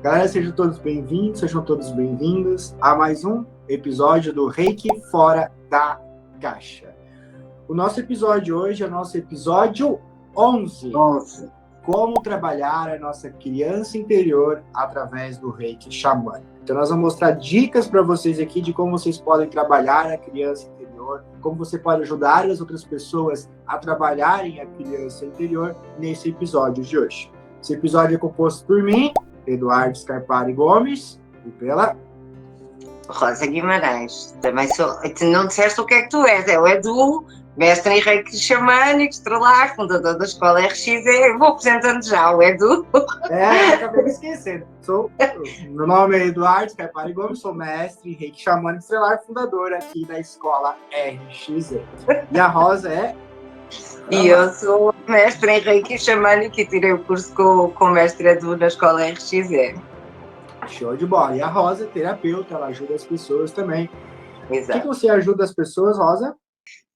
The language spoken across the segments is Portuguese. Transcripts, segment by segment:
Galera, sejam todos bem-vindos, sejam todos bem-vindas a mais um episódio do Reiki Fora da Caixa. O nosso episódio hoje é o nosso episódio 11. Como trabalhar a nossa criança interior através do Reiki xamânico. Então nós vamos mostrar dicas para vocês aqui de como vocês podem trabalhar a criança interior, como você pode ajudar as outras pessoas a trabalharem a criança interior nesse episódio de hoje. Esse episódio é composto por mim, Eduardo Scarpari Gomes, e pela Rosa Guimarães. Também sou. Não disseste o que é que tu és? É o Edu, mestre em Reiki xamânico, estrelar, fundador da escola RXE. Vou apresentando já o Edu. Acabei me esquecendo. Meu nome é Eduardo Scarpari Gomes, sou mestre em Reiki xamânico estrelar, fundador aqui da escola RXE. E a Rosa é... E eu sou mestre em Reiki xamânico e tirei o curso com o mestre Edu na escola RXE. Show de bola. E a Rosa é terapeuta, ela ajuda as pessoas também. Exato. O que você ajuda as pessoas, Rosa?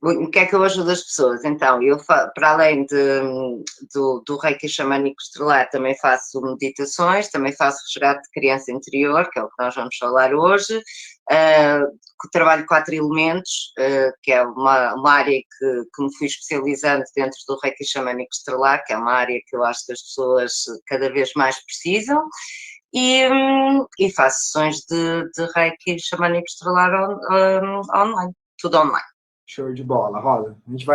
O que é que eu ajudo as pessoas? Então, eu, para além do Reiki xamânico estrelar, também faço meditações, também faço resgate de criança interior, que é o que nós vamos falar hoje. Trabalho 4 elementos, que é uma área que me fui especializando dentro do Reiki xamânico estrelar, que é uma área que eu acho que as pessoas cada vez mais precisam. E faço sessões de Reiki xamânico estrelar online, tudo online. Show de bola, Rosa. A gente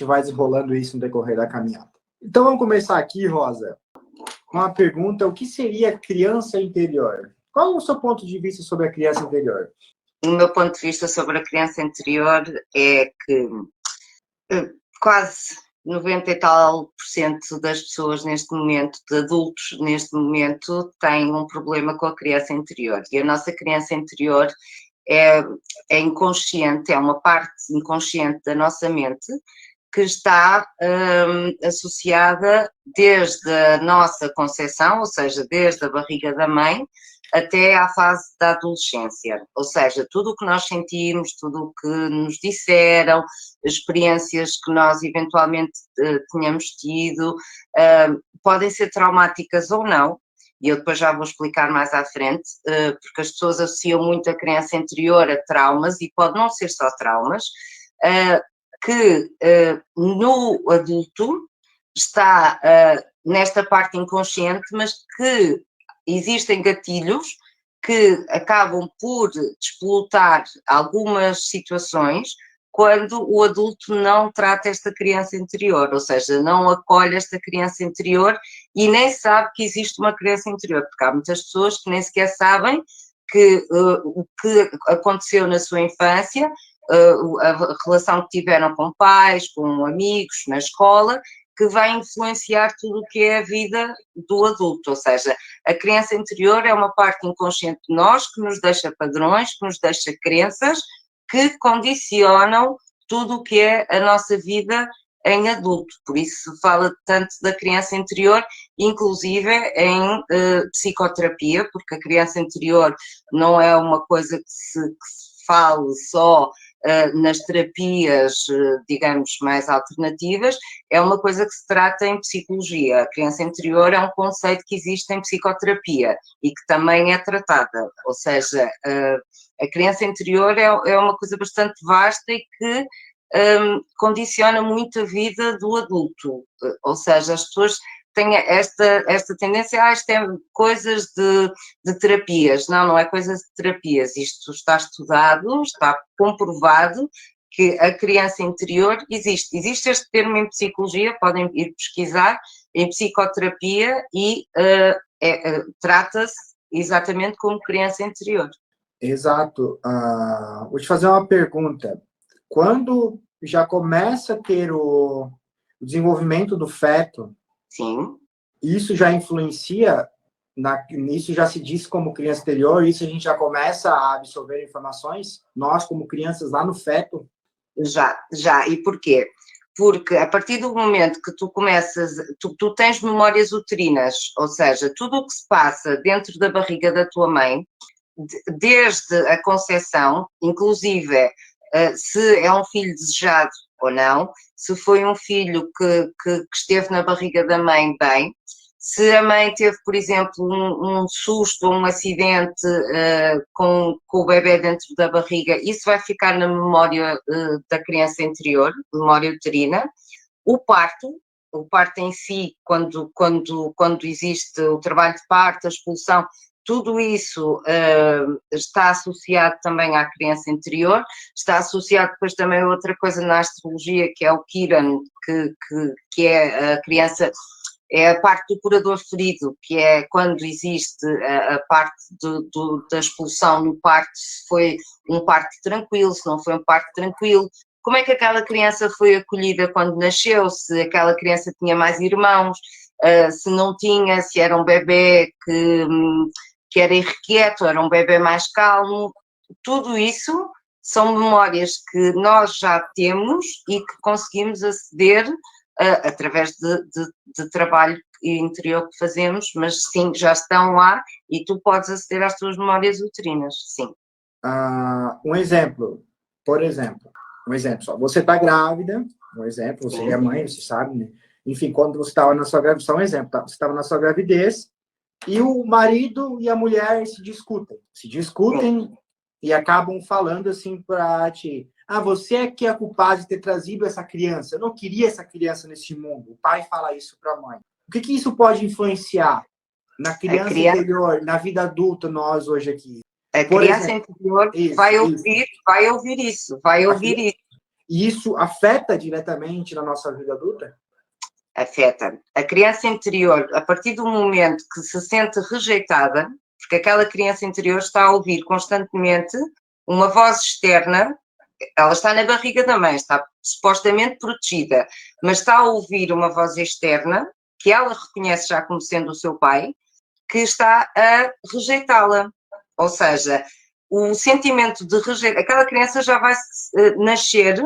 vai desenrolando isso no decorrer da caminhada. Então vamos começar aqui, Rosa, com a pergunta: o que seria criança interior? Qual é o seu ponto de vista sobre a criança interior? O meu ponto de vista sobre a criança interior é que quase 90 e tal % das pessoas neste momento, de adultos neste momento, têm um problema com a criança interior. E a nossa criança interior é inconsciente, é uma parte inconsciente da nossa mente que está associada desde a nossa concepção, ou seja, desde a barriga da mãe, até à fase da adolescência. Ou seja, tudo o que nós sentimos, tudo o que nos disseram, experiências que nós eventualmente tenhamos tido, podem ser traumáticas ou não. E eu depois já vou explicar mais à frente, porque as pessoas associam muito a criança interior a traumas, e pode não ser só traumas, que no adulto está nesta parte inconsciente, mas que existem gatilhos que acabam por despolutar algumas situações quando o adulto não trata esta criança interior, ou seja, não acolhe esta criança interior e nem sabe que existe uma criança interior, porque há muitas pessoas que nem sequer sabem que o que aconteceu na sua infância, a relação que tiveram com pais, com amigos, na escola, que vai influenciar tudo o que é a vida do adulto, ou seja, a criança interior é uma parte inconsciente de nós que nos deixa padrões, que nos deixa crenças, que condicionam tudo o que é a nossa vida em adulto. Por isso se fala tanto da criança interior, inclusive em psicoterapia, porque a criança interior não é uma coisa que se fale só nas terapias, digamos, mais alternativas, é uma coisa que se trata em psicologia. A criança interior é um conceito que existe em psicoterapia e que também é tratada, ou seja, a criança interior é uma coisa bastante vasta e que condiciona muito a vida do adulto, ou seja, as pessoas têm esta tendência, isto é coisas de terapias. Não é coisas de terapias, isto está estudado, está comprovado que a criança interior existe. Existe este termo em psicologia, podem ir pesquisar, em psicoterapia, e trata-se exatamente como criança interior. Exato. Vou te fazer uma pergunta. Quando já começa a ter o desenvolvimento do feto, sim, isso já influencia, isso já se diz como criança interior, isso a gente já começa a absorver informações, nós como crianças lá no feto? Já. E porquê? Porque a partir do momento que tu começas, tu tens memórias uterinas, ou seja, tudo o que se passa dentro da barriga da tua mãe, desde a concepção, inclusive se é um filho desejado ou não, se foi um filho que esteve na barriga da mãe bem, Se a mãe teve, por exemplo, um susto ou um acidente com o bebê dentro da barriga, isso vai ficar na memória da criança interior, memória uterina. O parto em si, quando existe o trabalho de parto, a expulsão, tudo isso está associado também à criança interior, está associado depois também a outra coisa na astrologia, que é o Kiran, que é a criança, é a parte do curador ferido, que é quando existe a parte da expulsão no parto, se foi um parto tranquilo, se não foi um parto tranquilo, como é que aquela criança foi acolhida quando nasceu, se aquela criança tinha mais irmãos, se não tinha, se era um bebê que era irrequieto, era um bebê mais calmo. Tudo isso são memórias que nós já temos e que conseguimos aceder através de trabalho interior que fazemos, mas sim, já estão lá e tu podes aceder às tuas memórias uterinas, sim. Um exemplo, só. Você está grávida, um exemplo, você é mãe, você sabe, né? Enfim, quando você estava na sua gravidez, só um exemplo, tá? Você estava na sua gravidez e o marido e a mulher se discutem e acabam falando assim para ti: você é que é culpado de ter trazido essa criança, eu não queria essa criança nesse mundo. O pai fala isso para a mãe. O que isso pode influenciar na criança interior, na vida adulta, nós hoje aqui? A criança interior vai ouvir isso. E isso afeta diretamente na nossa vida adulta? Afeta. A criança interior, a partir do momento que se sente rejeitada, porque aquela criança interior está a ouvir constantemente uma voz externa, ela está na barriga da mãe, está supostamente protegida, mas está a ouvir uma voz externa, que ela reconhece já como sendo o seu pai, que está a rejeitá-la. Ou seja, o sentimento de rejeição, aquela criança já vai nascer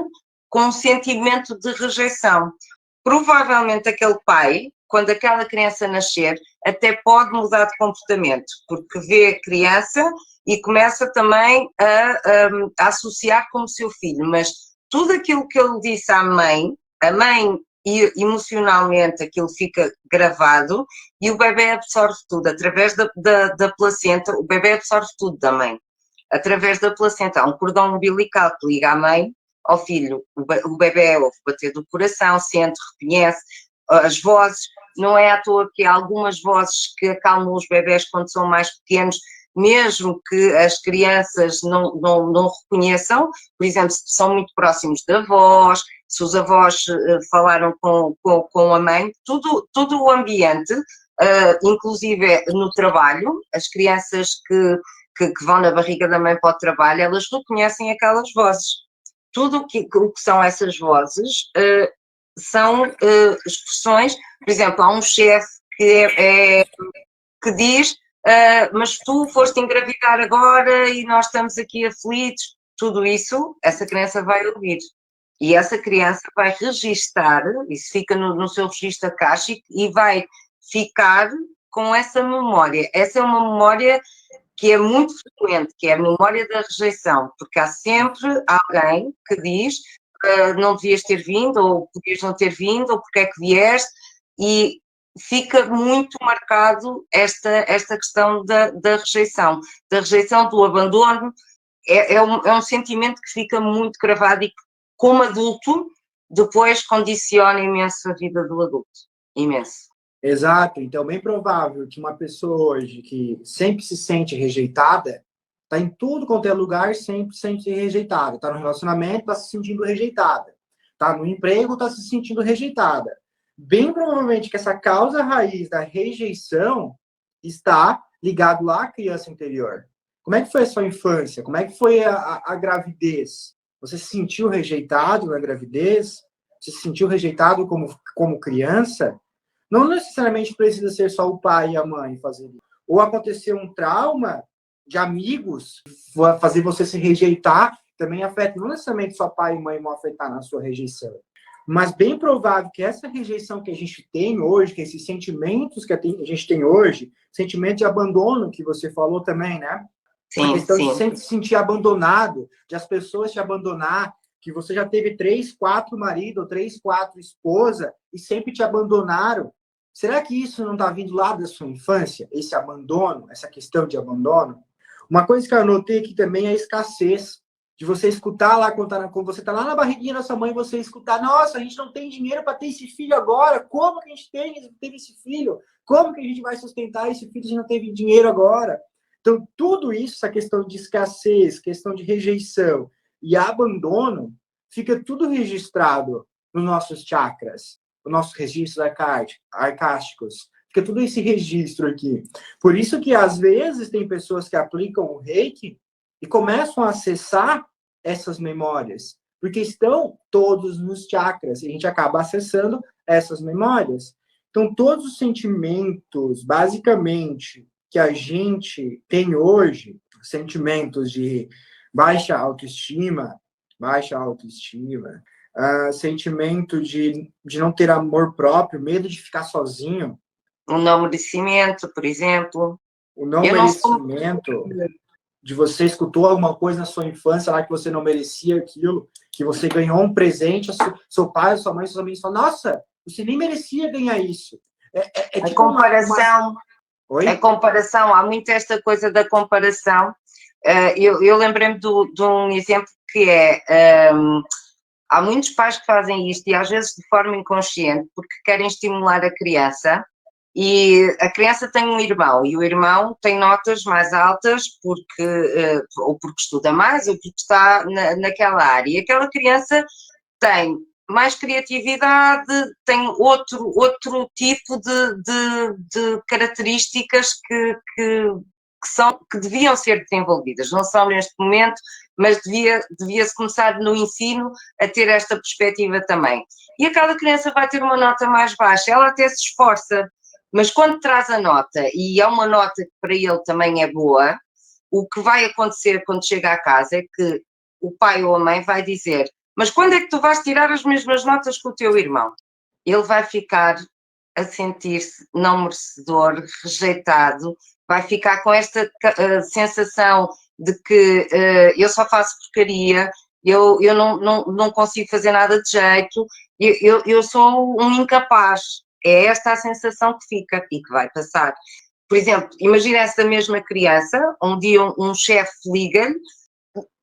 com um sentimento de rejeição. Provavelmente aquele pai, quando aquela criança nascer, até pode mudar de comportamento, porque vê a criança e começa também a associar como seu filho, mas tudo aquilo que ele disse à mãe, a mãe emocionalmente aquilo fica gravado e o bebê absorve tudo, através da placenta, o bebê absorve tudo da mãe, através da placenta, há um cordão umbilical que liga a mãe ao filho, o bebê ouve bater do coração, sente, reconhece, as vozes, não é à toa que há algumas vozes que acalmam os bebés quando são mais pequenos, mesmo que as crianças não reconheçam, por exemplo, se são muito próximos da voz, se os avós falaram com a mãe, tudo o ambiente, inclusive no trabalho, as crianças que vão na barriga da mãe para o trabalho, elas reconhecem aquelas vozes. Tudo o que são essas vozes são expressões, por exemplo, há um chefe que diz mas tu foste engravidar agora e nós estamos aqui aflitos, tudo isso, essa criança vai ouvir. E essa criança vai registar, isso fica no seu registro akáshico e vai ficar com essa memória. Essa é uma memória que é muito frequente, que é a memória da rejeição, porque há sempre alguém que diz não devias ter vindo, ou podias não ter vindo, ou porque é que vieste, e fica muito marcado esta questão da rejeição, do abandono, é um sentimento que fica muito gravado e que, como adulto, depois condiciona imenso a vida do adulto, imenso. Exato, então é bem provável que uma pessoa hoje que sempre se sente rejeitada, está em tudo quanto é lugar, sempre se sente rejeitada, está no relacionamento, está se sentindo rejeitada, está no emprego, está se sentindo rejeitada. Bem provavelmente que essa causa raiz da rejeição está ligado lá à criança interior. Como é que foi a sua infância? Como é que foi a gravidez? Você se sentiu rejeitado na gravidez? Você se sentiu rejeitado como criança? Não necessariamente precisa ser só o pai e a mãe fazer isso. Ou aconteceu um trauma de amigos, fazer você se rejeitar, também afeta. Não necessariamente só pai e mãe vão afetar na sua rejeição. Mas bem provável que essa rejeição que a gente tem hoje, que esses sentimentos que a gente tem hoje, sentimento de abandono que você falou também, né? Sim, a questão de sempre se sentir abandonado, de as pessoas te abandonar, que você já teve 3, 4 maridos, ou 3, 4 esposas, e sempre te abandonaram, Será que isso não está vindo lá da sua infância? Esse abandono, essa questão de abandono? Uma coisa que eu anotei aqui também é a escassez. De você escutar lá, quando você está lá na barriguinha da sua mãe, você escutar, nossa, a gente não tem dinheiro para ter esse filho agora. Como que a gente teve esse filho? Como que a gente vai sustentar esse filho se não teve dinheiro agora? Então, tudo isso, essa questão de escassez, questão de rejeição e abandono, fica tudo registrado nos nossos chakras, nos nossos registros arcásticos. Fica tudo esse registro aqui. Por isso que, às vezes, tem pessoas que aplicam o Reiki e começam a acessar essas memórias, porque estão todos nos chakras, e a gente acaba acessando essas memórias. Então, todos os sentimentos, basicamente, que a gente tem hoje, sentimentos de baixa autoestima, sentimento de não ter amor próprio, medo de ficar sozinho. O não merecimento, por exemplo. O não merecimento, de você escutou alguma coisa na sua infância lá que você não merecia aquilo, que você ganhou um presente, seu pai, sua mãe, seus amigos falam, nossa, você nem merecia ganhar isso. É tipo comparação. Oi? A comparação, há muito esta coisa da comparação. Eu lembrei-me de um exemplo que há muitos pais que fazem isto e às vezes de forma inconsciente, porque querem estimular a criança, e a criança tem um irmão e o irmão tem notas mais altas ou porque estuda mais ou porque está naquela área, e aquela criança tem mais criatividade, tem outro tipo de características que deviam ser desenvolvidas, não são neste momento, mas devia-se começar no ensino a ter esta perspectiva também. E aquela criança vai ter uma nota mais baixa, ela até se esforça, mas quando traz a nota, e é uma nota que para ele também é boa, o que vai acontecer quando chega à casa é que o pai ou a mãe vai dizer, mas quando é que tu vais tirar as mesmas notas que o teu irmão? Ele vai ficar a sentir-se não merecedor, rejeitado, vai ficar com esta sensação de que eu só faço porcaria, eu não consigo fazer nada de jeito, eu sou um incapaz. É esta a sensação que fica e que vai passar. Por exemplo, imagina essa mesma criança, um dia um chefe liga-lhe,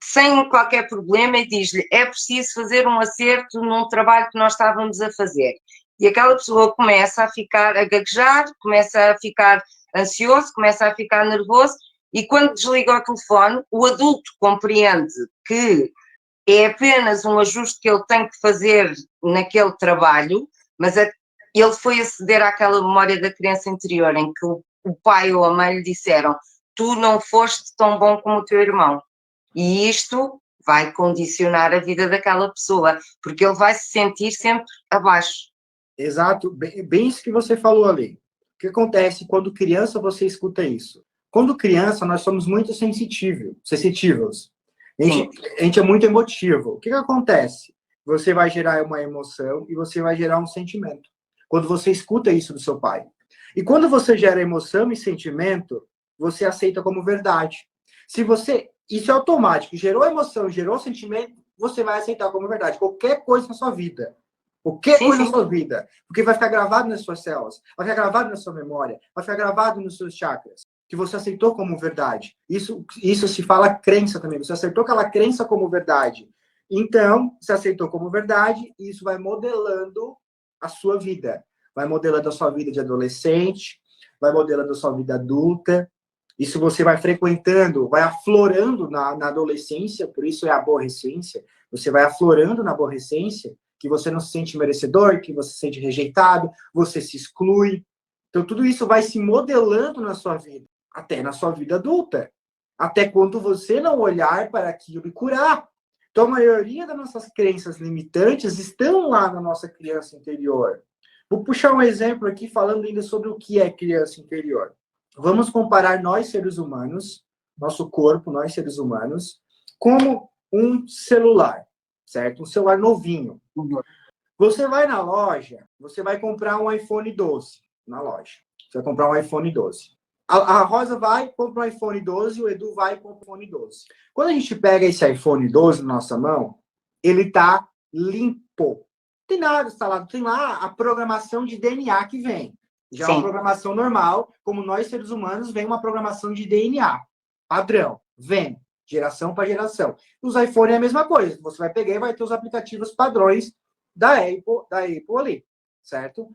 sem qualquer problema, e diz-lhe, é preciso fazer um acerto num trabalho que nós estávamos a fazer. E aquela pessoa começa a ficar a gaguejar, começa a ficar ansioso, começa a ficar nervoso, e quando desliga o telefone, o adulto compreende que é apenas um ajuste que ele tem que fazer naquele trabalho, mas ele foi aceder àquela memória da criança interior em que o pai ou a mãe lhe disseram, tu não foste tão bom como o teu irmão. E isto vai condicionar a vida daquela pessoa, porque ele vai se sentir sempre abaixo. Exato, bem isso que você falou ali. O que acontece quando criança você escuta isso? Quando criança, nós somos muito sensitivos. A gente é muito emotivo. O que acontece? Você vai gerar uma emoção e você vai gerar um sentimento. Quando você escuta isso do seu pai. E quando você gera emoção e sentimento, você aceita como verdade. Isso é automático. Gerou emoção, gerou sentimento, você vai aceitar como verdade. Qualquer coisa na sua vida. Na sua vida. Porque vai ficar gravado nas suas células, vai ficar gravado na sua memória, vai ficar gravado nos seus chakras, que você aceitou como verdade. Isso se fala crença também. Você aceitou aquela crença como verdade. Então, você aceitou como verdade, e isso vai modelando a sua vida. Vai modelando a sua vida de adolescente, vai modelando a sua vida adulta. Isso você vai frequentando, vai aflorando na adolescência, por isso é a aborrecência. Você vai aflorando na aborrecência, que você não se sente merecedor, que você se sente rejeitado, você se exclui. Então, tudo isso vai se modelando na sua vida, até na sua vida adulta. Até quando você não olhar para aquilo e curar. Então, a maioria das nossas crenças limitantes estão lá na nossa criança interior. Vou puxar um exemplo aqui, falando ainda sobre o que é criança interior. Vamos comparar nós, seres humanos, nosso corpo, nós, seres humanos, como um celular, certo? Um celular novinho. Você vai na loja, você vai comprar um iPhone 12 na loja. Você vai comprar um iPhone 12. A Rosa vai, compra um iPhone 12, o Edu vai e compra um iPhone 12. Quando a gente pega esse iPhone 12 na nossa mão, ele tá limpo. Não tem nada instalado, tem lá a programação de DNA que vem. Já é uma programação normal, como nós seres humanos, vem uma programação de DNA, padrão, vem, geração para geração. Os iPhone é a mesma coisa, você vai pegar e vai ter os aplicativos padrões da Apple ali, certo?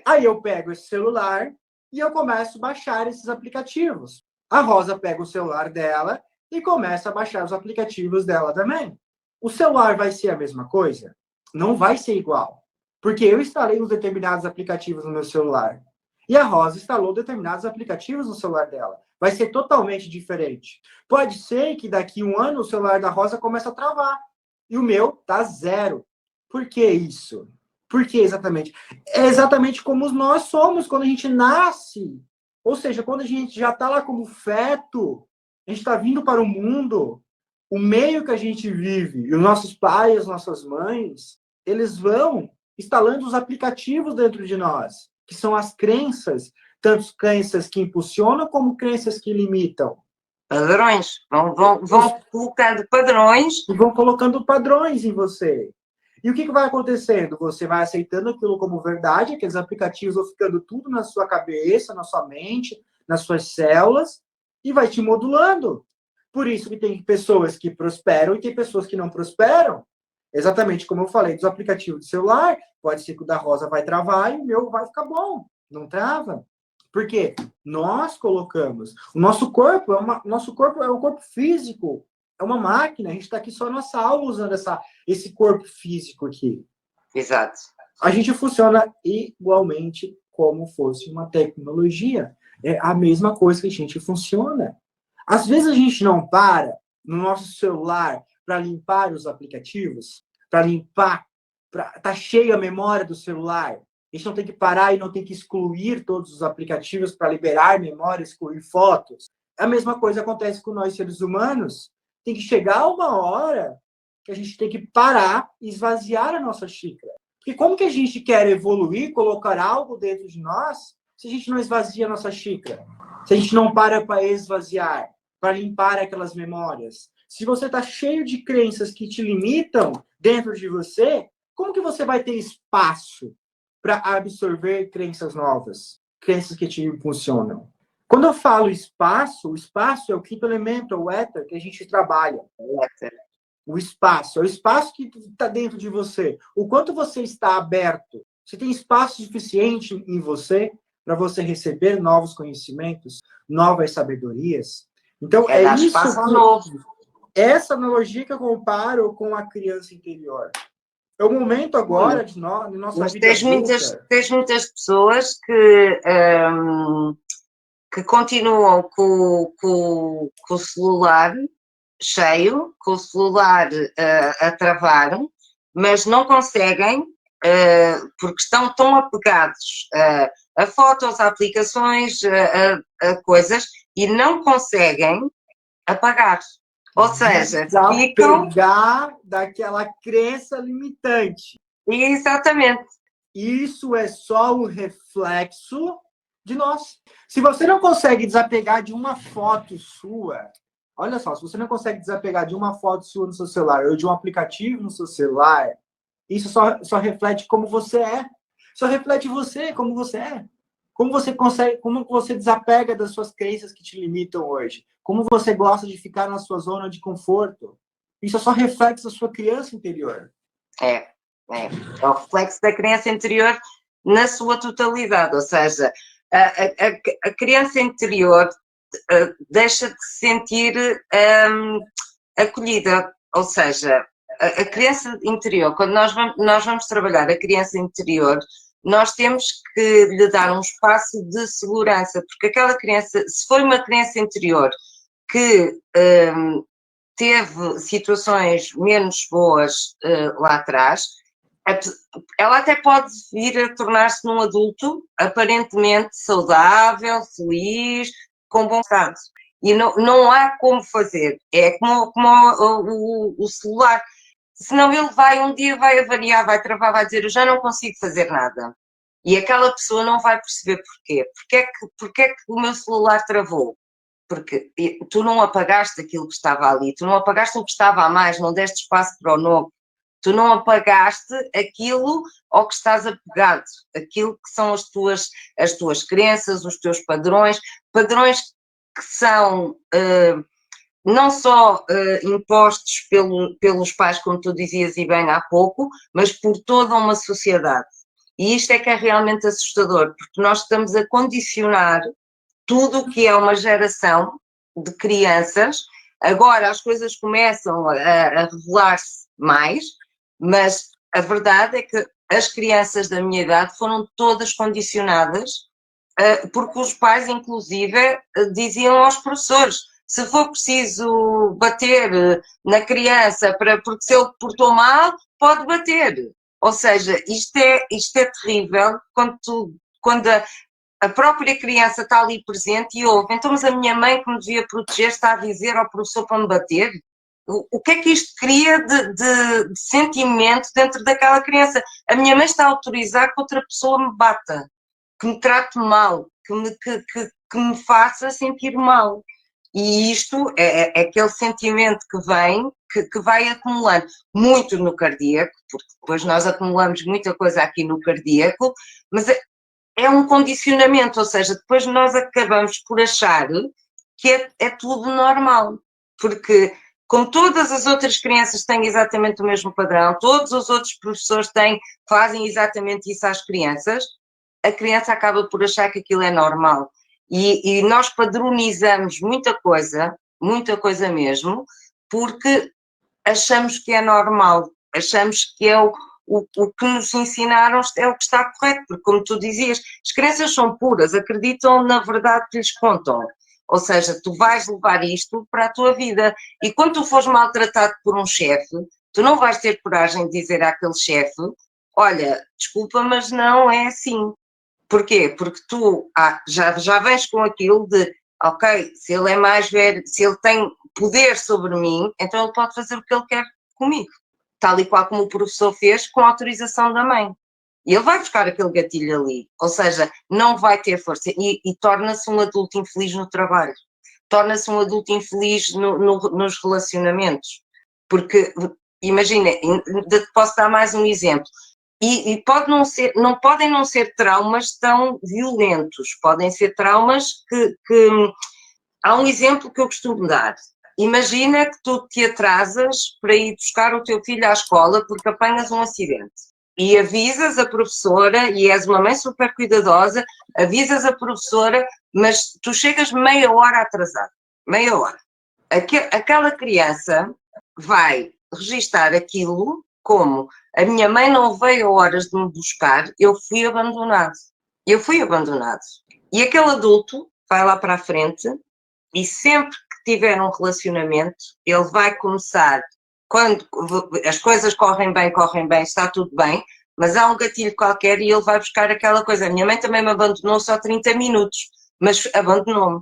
Aí eu pego esse celular e eu começo a baixar esses aplicativos. A Rosa pega o celular dela e começa a baixar os aplicativos dela também. O celular vai ser a mesma coisa? Não vai ser igual. Porque eu instalei uns determinados aplicativos no meu celular. E a Rosa instalou determinados aplicativos no celular dela. Vai ser totalmente diferente. Pode ser que daqui a um ano o celular da Rosa comece a travar. E o meu tá zero. Por que isso? Por que exatamente? É exatamente como nós somos quando a gente nasce. Ou seja, quando a gente já está lá como feto, a gente está vindo para o mundo, o meio que a gente vive, e os nossos pais, as nossas mães, eles vão instalando os aplicativos dentro de nós, que são as crenças, tanto crenças que impulsionam como crenças que limitam. Padrões. Vão colocando padrões. E vão colocando padrões em você. E o que vai acontecendo? Você vai aceitando aquilo como verdade, aqueles aplicativos vão ficando tudo na sua cabeça, na sua mente, nas suas células, e vai te modulando. Por isso que tem pessoas que prosperam e tem pessoas que não prosperam. Exatamente como eu falei, dos aplicativos de celular, pode ser que o da Rosa vai travar e o meu vai ficar bom. Não trava. Por quê? Nós colocamos. O nosso corpo é um corpo físico, é uma máquina. A gente está aqui só nossa alma usando esse corpo físico aqui. Exato. A gente funciona igualmente como fosse uma tecnologia. É a mesma coisa que a gente funciona. Às vezes a gente não para no nosso celular para limpar os aplicativos, para limpar, tá cheia a memória do celular. A gente não tem que parar e não tem que excluir todos os aplicativos para liberar memória, excluir fotos. A mesma coisa acontece com nós seres humanos. Tem que chegar uma hora que a gente tem que parar e esvaziar a nossa xícara. Porque como que a gente quer evoluir, colocar algo dentro de nós, se a gente não esvazia a nossa xícara? Se a gente não para esvaziar, para limpar aquelas memórias? Se você está cheio de crenças que te limitam dentro de você, como que você vai ter espaço para absorver crenças novas? Crenças que te impulsionam? Quando eu falo espaço, o espaço é o quinto elemento, é o éter que a gente trabalha. O espaço, é o espaço que está dentro de você. O quanto você está aberto. Você tem espaço suficiente em você para você receber novos conhecimentos, novas sabedorias. Então, é isso. Espaço novo. Essa analogia que eu comparo com a criança interior. É o momento agora de nossa vida adulta. Tens muitas pessoas que continuam com o celular cheio, com o celular a travar, mas não conseguem, porque estão tão apegados a fotos, a aplicações, a coisas, e não conseguem apagar. Ou seja, ficam... Desapegar daquela crença limitante. Exatamente. Isso é só o reflexo de nós. Se você não consegue desapegar de uma foto sua, olha só, se você não consegue desapegar de uma foto sua no seu celular ou de um aplicativo no seu celular, isso só reflete como você é. Só reflete você, como você é. Como você consegue, como você desapega das suas crenças que te limitam hoje? Como você gosta de ficar na sua zona de conforto? Isso é só reflexo da sua criança interior. É o reflexo da criança interior na sua totalidade, ou seja, a criança interior deixa de se sentir acolhida, ou seja, a criança interior, quando nós vamos trabalhar a criança interior, nós temos que lhe dar um espaço de segurança, porque aquela criança, se for uma criança interior que teve situações menos boas lá atrás, ela até pode vir a tornar-se num adulto aparentemente saudável, feliz, com bom estado. E não há como fazer. É como o celular. Senão ele um dia vai avariar, vai travar, vai dizer, eu já não consigo fazer nada. E aquela pessoa não vai perceber porquê. Porquê é que o meu celular travou? Porque tu não apagaste aquilo que estava ali, tu não apagaste o que estava a mais, não deste espaço para o novo. Tu não apagaste aquilo ao que estás apegado, aquilo que são as tuas crenças, os teus padrões que são não só impostos pelos pais, como tu dizias e bem há pouco, mas por toda uma sociedade. E isto é que é realmente assustador, porque nós estamos a condicionar tudo o que é uma geração de crianças. Agora as coisas começam a revelar-se mais, mas a verdade é que as crianças da minha idade foram todas condicionadas, porque os pais, inclusive, diziam aos professores: se for preciso bater na criança porque se ele portou mal, pode bater. Ou seja, isto é terrível quando a própria criança está ali presente e ouve. Então, mas a minha mãe, que me devia proteger, está a dizer ao professor para me bater? O que é que isto cria de sentimento dentro daquela criança? A minha mãe está a autorizar que outra pessoa me bata, que me trate mal, que me faça sentir mal. E isto é aquele sentimento que vem, que vai acumulando muito no cardíaco, porque depois nós acumulamos muita coisa aqui no cardíaco, mas é um condicionamento, ou seja, depois nós acabamos por achar que é tudo normal, porque como todas as outras crianças têm exatamente o mesmo padrão, todos os outros professores fazem exatamente isso às crianças, a criança acaba por achar que aquilo é normal. E nós padronizamos muita coisa mesmo, porque achamos que é normal, achamos que é o que nos ensinaram é o que está correto, porque como tu dizias, as crianças são puras, acreditam na verdade que lhes contam. Ou seja, tu vais levar isto para a tua vida. E quando tu fores maltratado por um chefe, tu não vais ter coragem de dizer àquele chefe: olha, desculpa, mas não é assim. Porquê? Porque tu já vens com aquilo de, ok, se ele é mais velho, se ele tem poder sobre mim, então ele pode fazer o que ele quer comigo. Tal e qual como o professor fez com a autorização da mãe. E ele vai buscar aquele gatilho ali. Ou seja, não vai ter força. E torna-se um adulto infeliz no trabalho. Torna-se um adulto infeliz nos relacionamentos. Porque, imagina, posso dar mais um exemplo. E não podem não ser traumas tão violentos, podem ser traumas que. Há um exemplo que eu costumo dar. Imagina que tu te atrasas para ir buscar o teu filho à escola porque apanhas um acidente e avisas a professora, e és uma mãe super cuidadosa, avisas a professora, mas tu chegas meia hora atrasado, meia hora. Aquela criança vai registar aquilo como: a minha mãe não veio a horas de me buscar, eu fui abandonado. Eu fui abandonado. E aquele adulto vai lá para a frente e sempre que tiver um relacionamento, ele vai começar, quando as coisas correm bem, está tudo bem, mas há um gatilho qualquer e ele vai buscar aquela coisa. A minha mãe também me abandonou só 30 minutos, mas abandonou-me.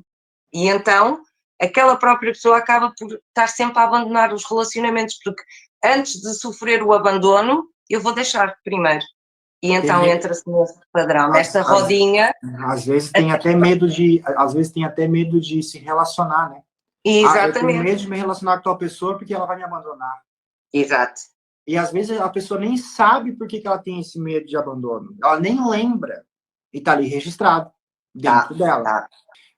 E então aquela própria pessoa acaba por estar sempre a abandonar os relacionamentos, porque antes de sofrer o abandono, eu vou deixar primeiro. E então entra-se nesse padrão, nesta rodinha. Às vezes tem até medo de se relacionar, né? Exatamente. Eu tenho medo de me relacionar com tal pessoa porque ela vai me abandonar. Exato. E às vezes a pessoa nem sabe por que ela tem esse medo de abandono. Ela nem lembra. E está ali registrado dentro dela. Tá.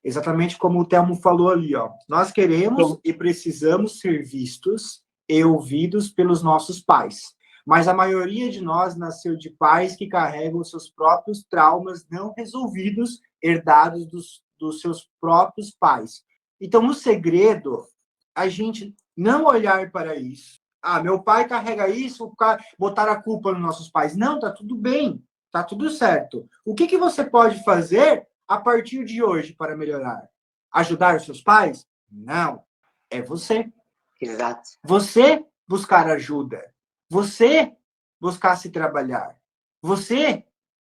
Exatamente como o Telmo falou ali, ó. Nós queremos e precisamos ser vistos e ouvidos pelos nossos pais. Mas a maioria de nós nasceu de pais que carregam os seus próprios traumas não resolvidos, herdados dos seus próprios pais. Então, o segredo, a gente não olhar para isso. Meu pai carrega isso, botar a culpa nos nossos pais. Não, tá tudo bem, tá tudo certo. O que você pode fazer a partir de hoje para melhorar? Ajudar os seus pais? Não, é você. Exato. Você buscar ajuda. Você buscar se trabalhar.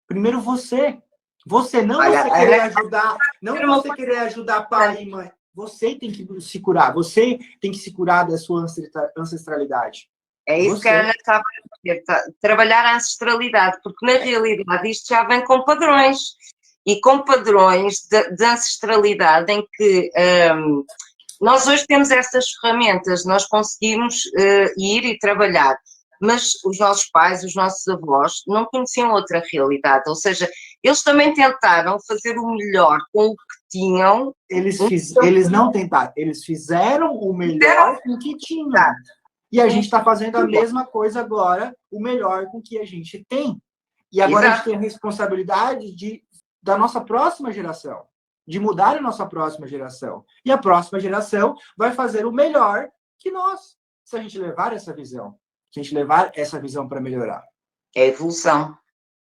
Primeiro você. Você, não você querer ajudar, não você querer ajudar pai e mãe. Você tem que se curar. Você tem que se curar da sua ancestralidade. É isso que a Ana estava a dizer, trabalhar a ancestralidade, porque na realidade isto já vem com padrões. E com padrões de ancestralidade em que nós hoje temos estas ferramentas, nós conseguimos ir e trabalhar, mas os nossos pais, os nossos avós, não conheciam outra realidade, ou seja, eles também tentaram fazer o melhor com o que tinham. Eles não tentaram, eles fizeram o melhor com o que tinham. E a gente está fazendo a mesma coisa agora, o melhor com o que a gente tem. E agora a gente tem a responsabilidade da nossa próxima geração, de mudar a nossa próxima geração. E a próxima geração vai fazer o melhor que nós, se a gente levar essa visão. Se a gente levar essa visão para melhorar. É a evolução.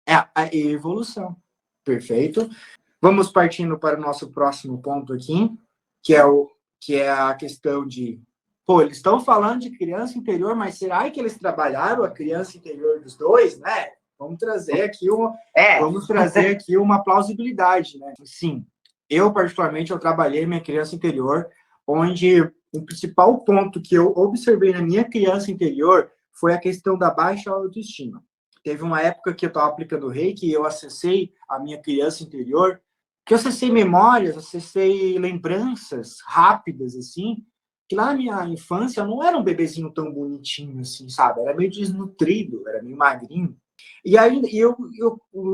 É a evolução. Perfeito. Vamos partindo para o nosso próximo ponto aqui, que é a questão de... Pô, eles estão falando de criança interior, mas será que eles trabalharam a criança interior dos dois, né? Vamos trazer aqui uma plausibilidade, né? Sim, eu particularmente, eu trabalhei minha criança interior, onde o principal ponto que eu observei na minha criança interior foi a questão da baixa autoestima. Teve uma época que eu estava aplicando Reiki e eu acessei a minha criança interior, que eu acessei memórias, acessei lembranças rápidas, assim, que lá na minha infância eu não era um bebezinho tão bonitinho, assim, sabe? Era meio desnutrido, era meio magrinho. E aí,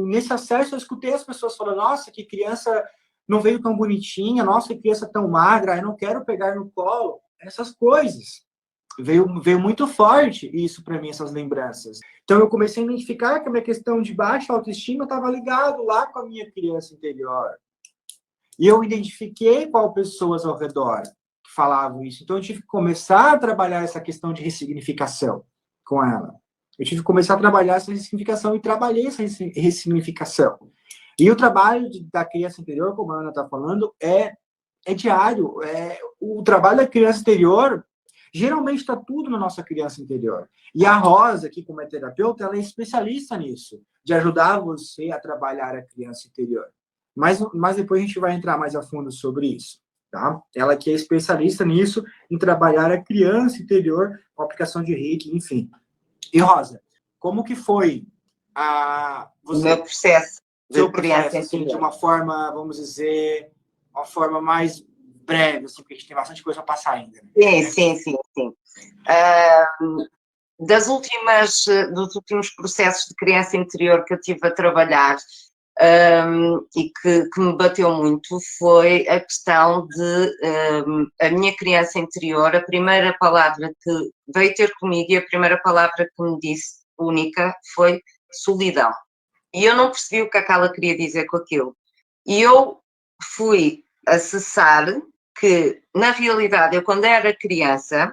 nesse acesso, eu escutei as pessoas falando, nossa, que criança não veio tão bonitinha, nossa, que criança tão magra, eu não quero pegar no colo. Essas coisas. Veio muito forte isso para mim, essas lembranças. Então, eu comecei a identificar que a minha questão de baixa autoestima estava ligado lá com a minha criança interior. E eu identifiquei qual pessoas ao redor que falavam isso. Então, eu tive que começar a trabalhar essa questão de ressignificação com ela. Eu tive que começar a trabalhar essa ressignificação e trabalhei essa ressignificação. E o trabalho da criança interior, como a Ana está falando, é diário. O trabalho da criança interior, geralmente está tudo na nossa criança interior. E a Rosa, aqui como é terapeuta, ela é especialista nisso, de ajudar você a trabalhar a criança interior. Mas depois a gente vai entrar mais a fundo sobre isso. Tá? Ela que é especialista nisso, em trabalhar a criança interior com a aplicação de Reiki, enfim. E, Rosa, como que foi o meu processo de criança, assim, de uma forma, vamos dizer, uma forma mais breve, assim, porque a gente tem bastante coisa para passar ainda. Né? Sim. Dos últimos processos de criança interior que eu tive a trabalhar e que me bateu muito foi a questão de a minha criança interior, a primeira palavra que veio ter comigo e a primeira palavra que me disse, única, foi solidão. E eu não percebi o que ela queria dizer com aquilo. E eu fui acessar que, na realidade, eu quando era criança,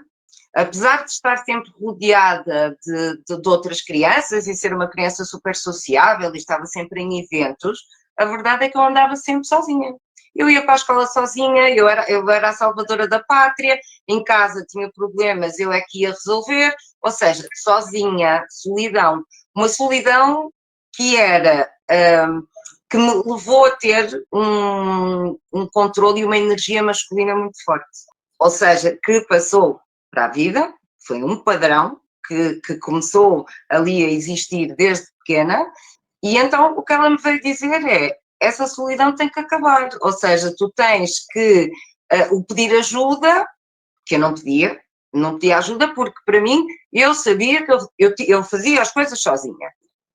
apesar de estar sempre rodeada de outras crianças e ser uma criança super sociável e estava sempre em eventos, a verdade é que eu andava sempre sozinha. Eu ia para a escola sozinha, eu era a salvadora da pátria, em casa tinha problemas, eu é que ia resolver, ou seja, sozinha, solidão. Uma solidão que era... que me levou a ter um controle e uma energia masculina muito forte. Ou seja, que passou para a vida, foi um padrão que começou ali a existir desde pequena, e então o que ela me veio dizer é, essa solidão tem que acabar, ou seja, tu tens que o pedir ajuda, que eu não pedia ajuda porque para mim, eu sabia que eu fazia as coisas sozinha,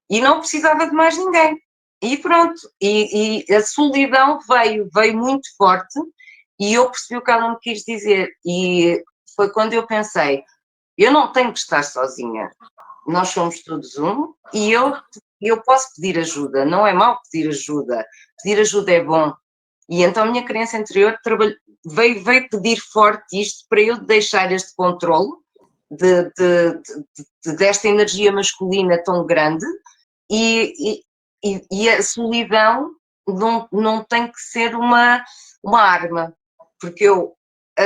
e não precisava de mais ninguém. E pronto, e a solidão veio muito forte e eu percebi o que ela me quis dizer. E foi quando eu pensei, eu não tenho que estar sozinha, nós somos todos um e eu posso pedir ajuda, não é mau pedir ajuda é bom. E então a minha criança interior veio pedir forte isto para eu deixar este controle desta energia masculina tão grande e a solidão não tem que ser uma arma, porque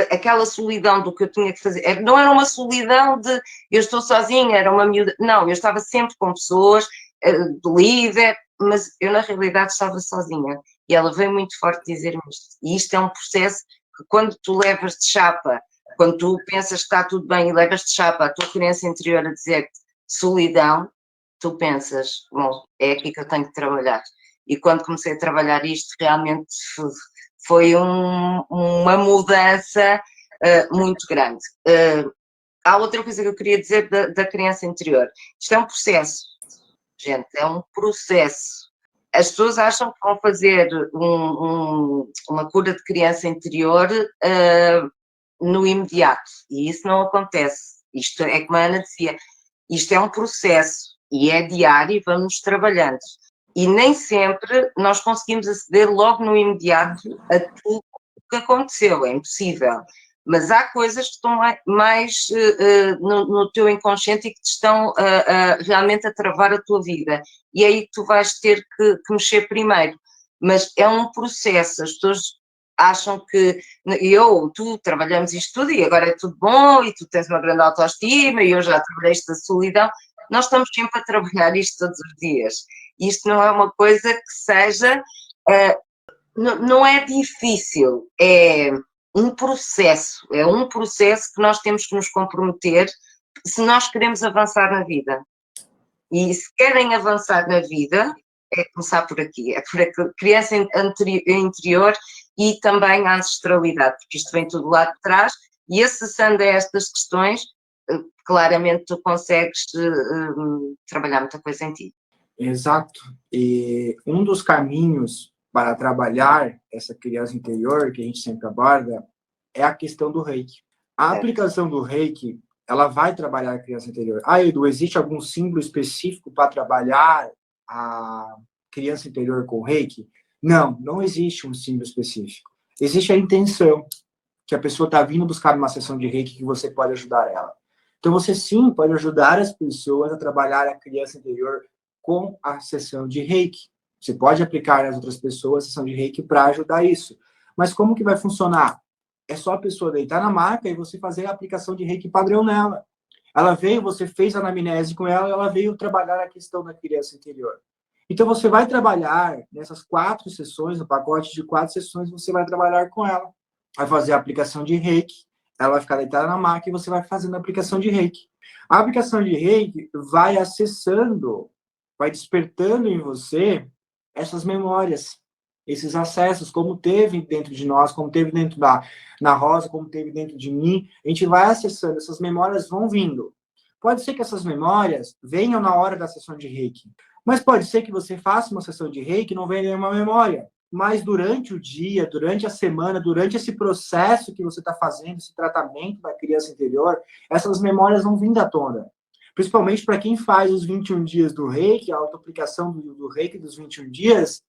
aquela solidão do que eu tinha que fazer, não era uma solidão de eu estou sozinha, era uma miúda, não, eu estava sempre com pessoas, de líder, mas eu na realidade estava sozinha, e ela veio muito forte dizer-me isto, e isto é um processo que quando tu levas de chapa, quando tu pensas que está tudo bem e levas de chapa a tua criança interior a dizer-te solidão, tu pensas, bom, é aqui que eu tenho que trabalhar. E quando comecei a trabalhar isto, realmente foi uma mudança muito grande. há outra coisa que eu queria dizer da criança interior. Isto é um processo, gente, é um processo. As pessoas acham que vão fazer uma cura de criança interior no imediato, e isso não acontece. Isto é como a Ana dizia, isto é um processo e é diário e vamos trabalhando. E nem sempre nós conseguimos aceder logo no imediato a tudo o que aconteceu, é impossível. Mas há coisas que estão mais no teu inconsciente e que te estão realmente a travar a tua vida. E é aí que tu vais ter que mexer primeiro. Mas é um processo, as pessoas acham que tu trabalhamos isto tudo e agora é tudo bom e tu tens uma grande autoestima e eu já trabalhei esta solidão. Nós estamos sempre a trabalhar isto todos os dias. Isto não é uma coisa que seja... não é difícil, é um processo que nós temos que nos comprometer se nós queremos avançar na vida. E se querem avançar na vida, é começar por aqui, é por a criança interior e também a ancestralidade, porque isto vem tudo lá de trás, e acessando a estas questões, claramente tu consegues trabalhar muita coisa em ti. Exato. E um dos caminhos para trabalhar essa criança interior, que a gente sempre aborda, é a questão do reiki. A aplicação do reiki, ela vai trabalhar a criança interior. Edu, existe algum símbolo específico para trabalhar a criança interior com reiki? Não, não existe um símbolo específico. Existe a intenção que a pessoa está vindo buscar numa sessão de reiki que você pode ajudar ela. Então, você sim pode ajudar as pessoas a trabalhar a criança interior com a sessão de reiki. Você pode aplicar nas outras pessoas a sessão de reiki para ajudar isso. Mas como que vai funcionar? É só a pessoa deitar na maca e você fazer a aplicação de reiki padrão nela. Ela veio, você fez a anamnese com ela, ela veio trabalhar a questão da criança interior. Então, você vai trabalhar nessas 4 sessões, no pacote de 4 sessões, você vai trabalhar com ela. Vai fazer a aplicação de reiki, ela vai ficar deitada na maca e você vai fazendo a aplicação de reiki. A aplicação de reiki vai acessando, vai despertando em você essas memórias, esses acessos, como teve dentro de nós, como teve dentro na Rosa, como teve dentro de mim. A gente vai acessando, essas memórias vão vindo. Pode ser que essas memórias venham na hora da sessão de reiki, mas pode ser que você faça uma sessão de reiki e não venha nenhuma memória. Mas durante o dia, durante a semana, durante esse processo que você está fazendo, esse tratamento da criança interior, essas memórias vão vindo à tona. Principalmente para quem faz os 21 dias do reiki, a auto-aplicação do reiki dos 21 dias,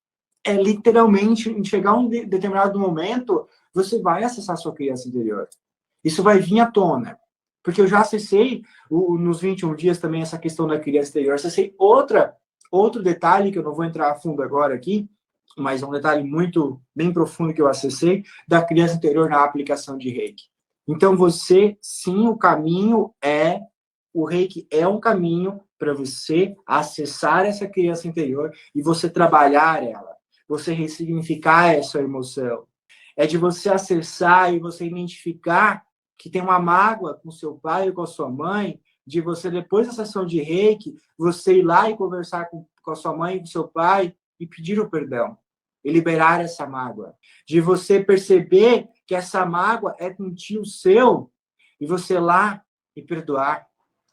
é literalmente, em chegar a um determinado momento, você vai acessar a sua criança interior. Isso vai vir à tona. Porque eu já acessei nos 21 dias também essa questão da criança interior. Acessei outro detalhe, que eu não vou entrar a fundo agora aqui, mas é um detalhe bem profundo que eu acessei, da criança interior na aplicação de reiki. Então, sim, o reiki é um caminho para você acessar essa criança interior e você trabalhar ela, você ressignificar essa emoção. É de você acessar e você identificar que tem uma mágoa com seu pai ou com a sua mãe, de você, depois da sessão de reiki, você ir lá e conversar com a sua mãe e com seu pai e pedir o perdão e liberar essa mágoa. De você perceber que essa mágoa é com um tio seu e você ir lá e perdoar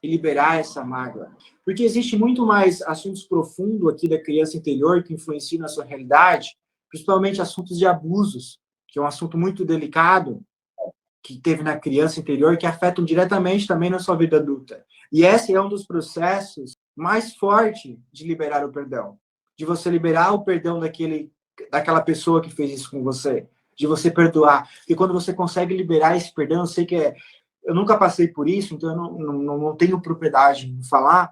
e liberar essa mágoa. Porque existe muito mais assuntos profundos aqui da criança interior que influenciam na sua realidade, principalmente assuntos de abusos, que é um assunto muito delicado que teve na criança interior, que afetam diretamente também na sua vida adulta. E esse é um dos processos mais fortes de liberar o perdão. De você liberar o perdão daquela pessoa que fez isso com você. De você perdoar. E quando você consegue liberar esse perdão, eu sei que eu nunca passei por isso, então eu não tenho propriedade em falar,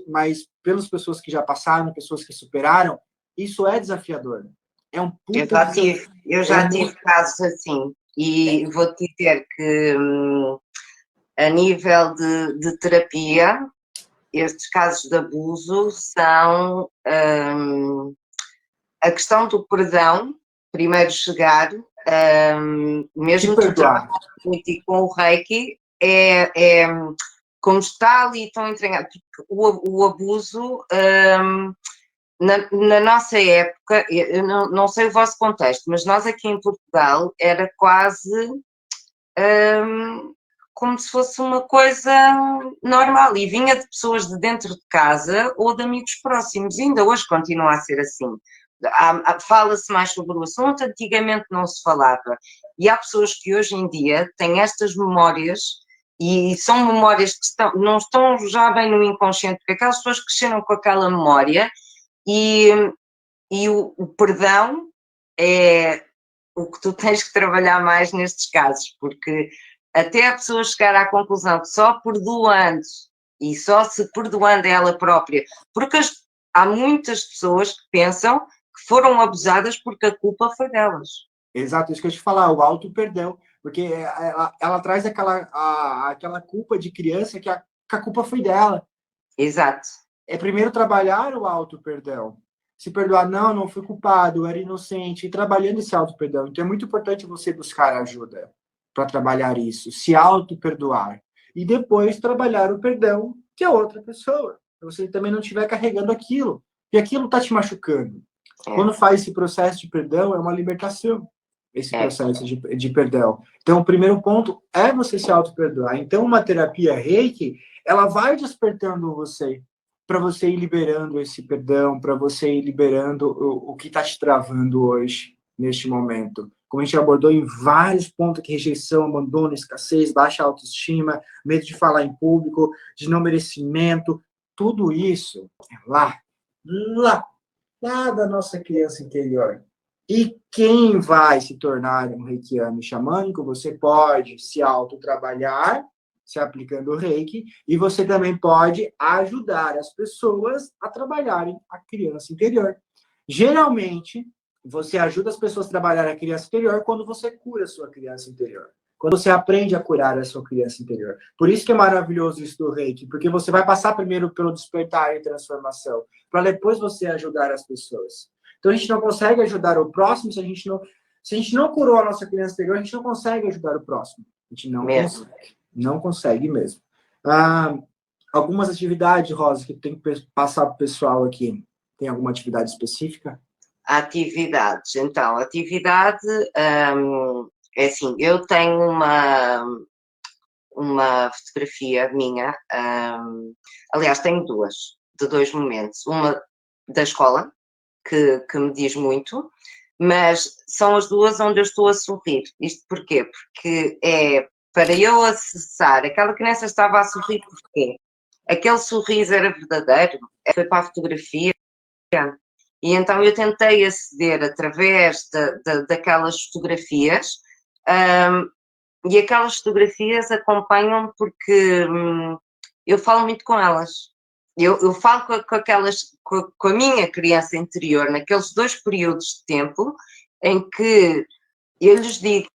mas pelas pessoas que já passaram, pessoas que superaram, isso é desafiador. É um puta eu já tive casos assim, e vou-te dizer que a nível de terapia, estes casos de abuso são a questão do perdão, primeiro chegar, mesmo tu trabalhas muito com o Reiki, como está ali tão entranhado, porque o abuso, na nossa época, eu não sei o vosso contexto, mas nós aqui em Portugal era quase como se fosse uma coisa normal, e vinha de pessoas de dentro de casa ou de amigos próximos, e ainda hoje continua a ser assim. Fala-se mais sobre o assunto, antigamente não se falava, e há pessoas que hoje em dia têm estas memórias, e são memórias que não estão já bem no inconsciente, porque aquelas pessoas cresceram com aquela memória, e o perdão é o que tu tens que trabalhar mais nestes casos, porque até a pessoa chegar à conclusão que só perdoando e só se perdoando ela própria, porque há muitas pessoas que pensam que foram abusadas porque a culpa foi delas. Exato, isso que eu ia te falar, o auto-perdão, porque ela traz aquela culpa de criança que a culpa foi dela. Exato. É primeiro trabalhar o auto-perdão. Se perdoar, não fui culpado, eu era inocente, e trabalhando esse auto-perdão. Então é muito importante você buscar ajuda para trabalhar isso, se auto-perdoar. E depois trabalhar o perdão que a outra pessoa, para você também não estiver carregando aquilo, e aquilo está te machucando. Quando faz esse processo de perdão, é uma libertação, esse processo de perdão. Então, o primeiro ponto é você se auto-perdoar. Então, uma terapia Reiki, ela vai despertando você, para você ir liberando esse perdão, para você ir liberando o que está te travando hoje, neste momento. Como a gente abordou em vários pontos, que rejeição, abandono, escassez, baixa autoestima, medo de falar em público, de não merecimento, tudo isso é lá da nossa criança interior. E quem vai se tornar um reikiano xamânico, você pode se autotrabalhar, se aplicando o reiki, e você também pode ajudar as pessoas a trabalharem a criança interior. Geralmente, você ajuda as pessoas a trabalhar a criança interior quando você cura a sua criança interior. Quando você aprende a curar a sua criança interior. Por isso que é maravilhoso isso do reiki, porque você vai passar primeiro pelo despertar e transformação, para depois você ajudar as pessoas. Então a gente não consegue ajudar o próximo se a gente não curou a nossa criança interior, a gente não consegue ajudar o próximo. A gente não consegue. Não consegue mesmo. Algumas atividades, Rosa, que tem que passar para o pessoal aqui. Tem alguma atividade específica? Atividades. Então, atividade é assim, eu tenho uma fotografia minha, aliás, tenho duas, de dois momentos. Uma da escola, que me diz muito, mas são as duas onde eu estou a sorrir. Isto porquê? Porque é para eu acessar, aquela criança estava a sorrir porquê? Aquele sorriso era verdadeiro, foi para a fotografia, e então eu tentei aceder através daquelas fotografias, e aquelas fotografias acompanham-me porque eu falo muito com elas. Eu falo com a minha criança interior, naqueles 2 períodos de tempo em que eu lhes digo,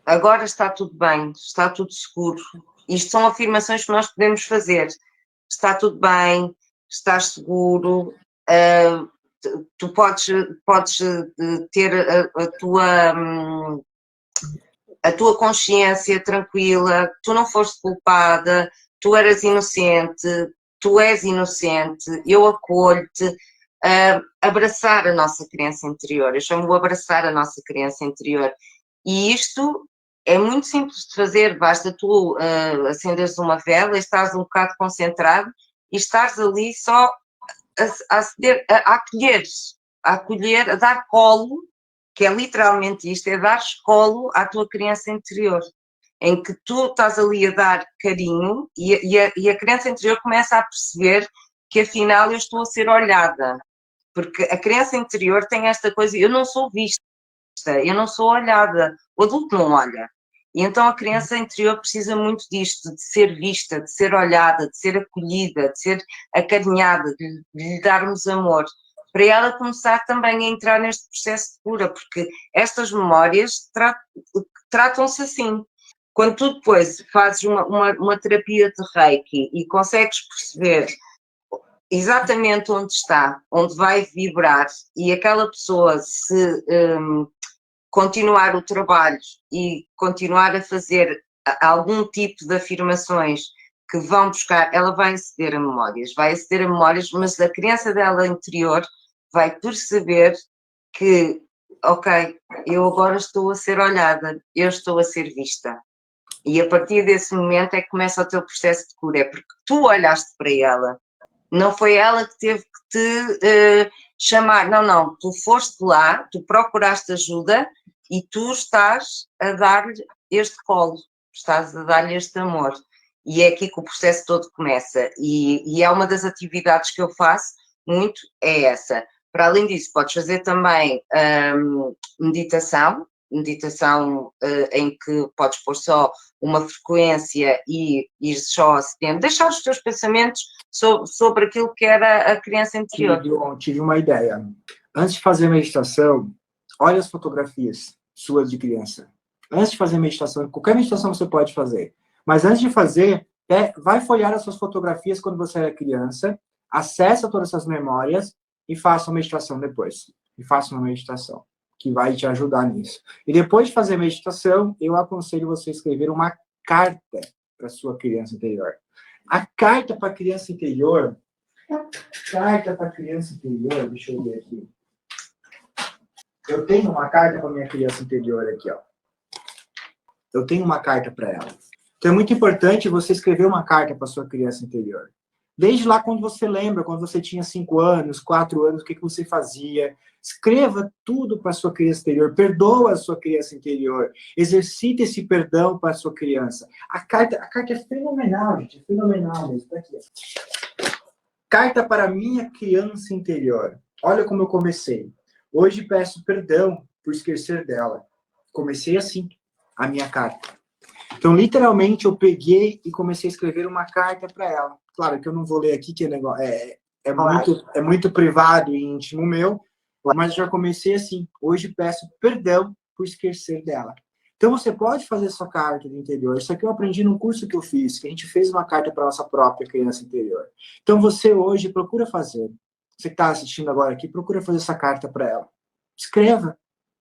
agora está tudo bem, está tudo seguro. Isto são afirmações que nós podemos fazer. Está tudo bem, estás seguro, tu podes ter a tua consciência tranquila, tu não foste culpada, tu eras inocente, tu és inocente, eu acolho-te. Abraçar a nossa criança interior, eu chamo-o abraçar a nossa criança interior. E isto é muito simples de fazer, basta tu acenderes uma vela, estás um bocado concentrado e estás ali só a acolher, a dar colo, que é literalmente isto, é dar colo à tua criança interior, em que tu estás ali a dar carinho e a criança interior começa a perceber que afinal eu estou a ser olhada, porque a criança interior tem esta coisa, eu não sou vista, eu não sou olhada, o adulto não olha. E então a criança interior precisa muito disto, de ser vista, de ser olhada, de ser acolhida, de ser acarinhada, de lhe darmos amor, para ela começar também a entrar neste processo de cura, porque estas memórias tratam-se assim. Quando tu depois fazes uma terapia de Reiki e consegues perceber exatamente onde está, onde vai vibrar, e aquela pessoa se continuar o trabalho e continuar a fazer algum tipo de afirmações que vão buscar, ela vai aceder a memórias, mas a criança dela interior vai perceber que, ok, eu agora estou a ser olhada, eu estou a ser vista. E a partir desse momento é que começa o teu processo de cura, é porque tu olhaste para ela, não foi ela que teve que te chamar, não, tu foste lá, tu procuraste ajuda e tu estás a dar-lhe este colo, estás a dar-lhe este amor. E é aqui que o processo todo começa. E é uma das atividades que eu faço muito, é essa. Para além disso, podes fazer também meditação em que podes pôr só uma frequência e ir só acedendo, deixar os teus pensamentos sobre aquilo que era a criança interior. Tive uma ideia. Antes de fazer meditação, olha as fotografias suas de criança. Antes de fazer meditação, qualquer meditação você pode fazer. Mas antes de fazer, vai folhear as suas fotografias quando você era criança, acessa todas essas memórias e faça uma meditação depois. E faça uma meditação, que vai te ajudar nisso. E depois de fazer a meditação, eu aconselho você a escrever uma carta para sua criança interior. A carta para a criança interior... deixa eu ver aqui. Eu tenho uma carta para minha criança interior aqui, ó. Eu tenho uma carta para ela. Então é muito importante você escrever uma carta para sua criança interior. Desde lá quando você lembra, quando você tinha 5 anos, 4 anos, o que você fazia. Escreva tudo para sua criança interior. Perdoa a sua criança interior. Exercite esse perdão para a sua criança. A carta é fenomenal, gente. É fenomenal mesmo. Tá aqui, ó. Carta para a minha criança interior. Olha como eu comecei. Hoje peço perdão por esquecer dela. Comecei assim, a minha carta. Então, literalmente, eu peguei e comecei a escrever uma carta para ela. Claro que eu não vou ler aqui, que é muito privado e íntimo meu, mas já comecei assim. Hoje peço perdão por esquecer dela. Então, você pode fazer sua carta do interior. Isso aqui eu aprendi num curso que eu fiz, que a gente fez uma carta para nossa própria criança interior. Então, você hoje procura fazer. Você que está assistindo agora aqui, procura fazer essa carta para ela. Escreva.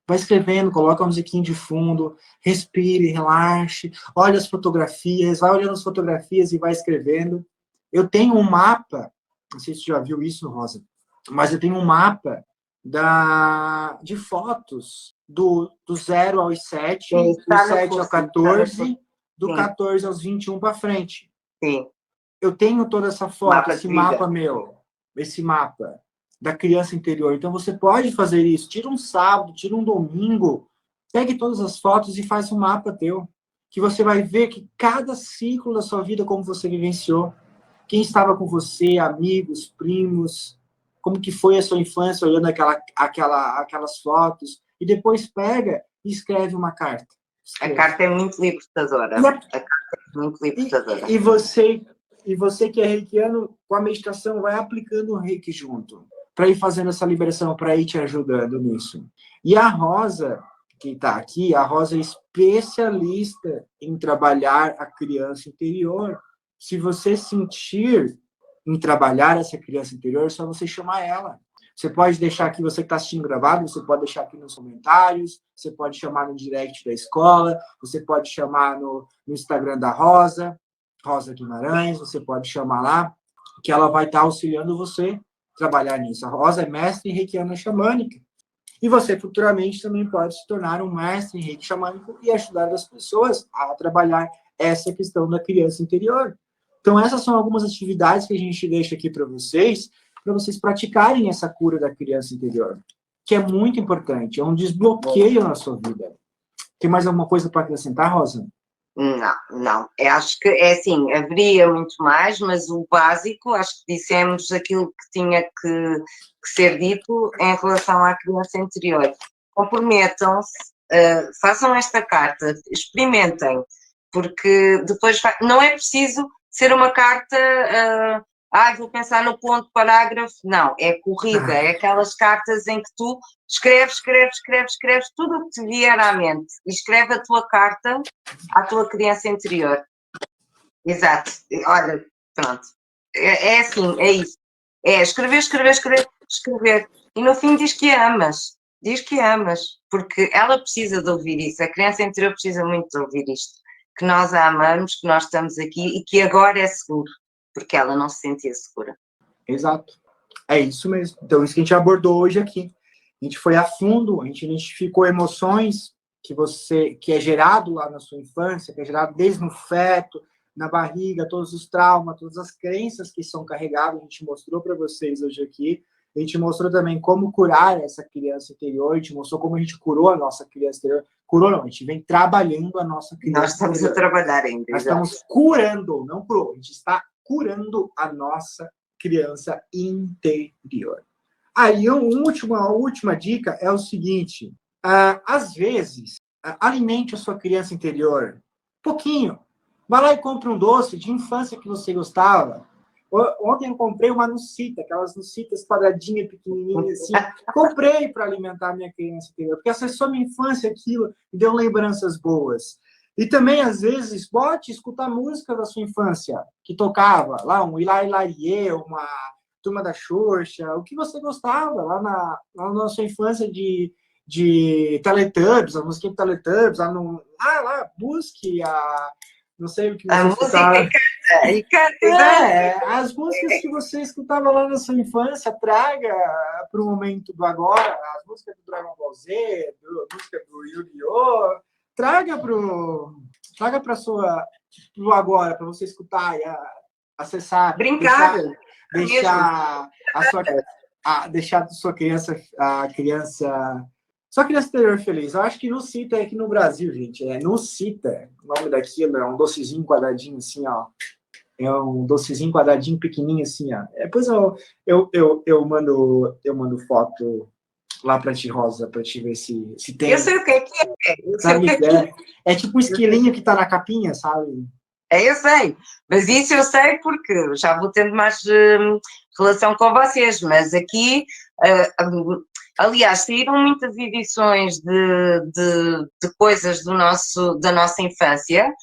Vai escrevendo, coloca uma musiquinha de fundo, respire, relaxe, olha as fotografias, vai olhando as fotografias e vai escrevendo. Eu tenho um mapa, não sei se você já viu isso, Rosa, mas eu tenho um mapa de fotos do 0 aos 7, do 7 ao 14, do 14 aos 21 para frente. Sim. Eu tenho toda essa foto, esse mapa meu, esse mapa da criança interior. Então, você pode fazer isso. Tira um sábado, tira um domingo, pegue todas as fotos e faz um mapa teu, que você vai ver que cada ciclo da sua vida, como você vivenciou, quem estava com você, amigos, primos, como que foi a sua infância, olhando aquelas fotos, e depois pega e escreve uma carta. A carta é muito libertadora. A carta é muito libertadora. E você que é reikiano, com a meditação, vai aplicando o reiki junto, para ir fazendo essa liberação, para ir te ajudando nisso. E a Rosa, que está aqui, a Rosa é especialista em trabalhar a criança interior. Se você sentir em trabalhar essa criança interior, é só você chamar ela. Você pode deixar aqui, você que está assistindo gravado, você pode deixar aqui nos comentários, você pode chamar no direct da escola, você pode chamar no Instagram da Rosa Guimarães, você pode chamar lá, que ela vai estar auxiliando você trabalhar nisso. A Rosa é mestre em reikiana xamânica. E você, futuramente, também pode se tornar um mestre em reiki xamânico e ajudar as pessoas a trabalhar essa questão da criança interior. Então, essas são algumas atividades que a gente deixa aqui para vocês praticarem essa cura da criança interior, que é muito importante, é um desbloqueio na sua vida. Tem mais alguma coisa para acrescentar, Rosa? Não. Eu acho que, é assim, haveria muito mais, mas o básico, acho que dissemos aquilo que tinha que ser dito em relação à criança interior. Comprometam-se, façam esta carta, experimentem, porque depois não é preciso ser uma carta, vou pensar no ponto, parágrafo, não, é corrida, é aquelas cartas em que tu escreves tudo o que te vier à mente, e escreve a tua carta à tua criança interior. Exato, olha, pronto, é assim, é isso, é escrever, e no fim diz que amas, porque ela precisa de ouvir isso, a criança interior precisa muito de ouvir isto, que nós a amamos, que nós estamos aqui e que agora é seguro, porque ela não se sentia segura. Exato. É isso mesmo. Então, isso que a gente abordou hoje aqui. A gente foi a fundo, a gente identificou emoções que é gerado lá na sua infância, que é gerado desde no feto, na barriga, todos os traumas, todas as crenças que são carregadas, a gente mostrou para vocês hoje aqui. A gente mostrou também como curar essa criança interior, a gente mostrou como a gente curou a nossa criança interior. Curou não, a gente vem trabalhando a nossa criança Nós estamos interior. a trabalhar ainda. Nós estamos curando, não curou, a gente está curando a nossa criança interior. Aí, uma última dica é o seguinte, às vezes, alimente a sua criança interior, pouquinho. Vai lá e compra um doce de infância que você gostava. Ontem eu comprei uma nucita, aquelas nucitas quadradinhas, pequenininhas, assim. Comprei para alimentar minha criança interior, porque acessou minha infância aquilo, me deu lembranças boas. E também, às vezes, pode escutar música da sua infância, que tocava lá, um Hilari Larie, uma Turma da Xuxa, o que você gostava lá na sua infância de Teletubbies, a música de Teletubbies, busque não sei o que você escutava. E canta. As músicas que você escutava lá na sua infância, traga para o momento do agora, as músicas do Dragon Ball Z, a música do Yu-Gi-Oh! Traga para o agora, para você escutar e acessar. Brincar. Deixar a sua criança, sua criança interior feliz. Eu acho que Nucita é aqui no Brasil, gente. É Nucita. O nome daquilo é um docezinho quadradinho, assim, ó. É um docezinho quadradinho pequenininho, assim, ó. Depois eu mando foto lá pra ti, Rosa, pra te ver se tem. Eu sei o que é. É tipo um esquilinho que tá na capinha, sabe? Eu sei. Mas isso eu sei porque já vou tendo mais relação com vocês. Mas aqui, aliás, saíram muitas edições de coisas da nossa infância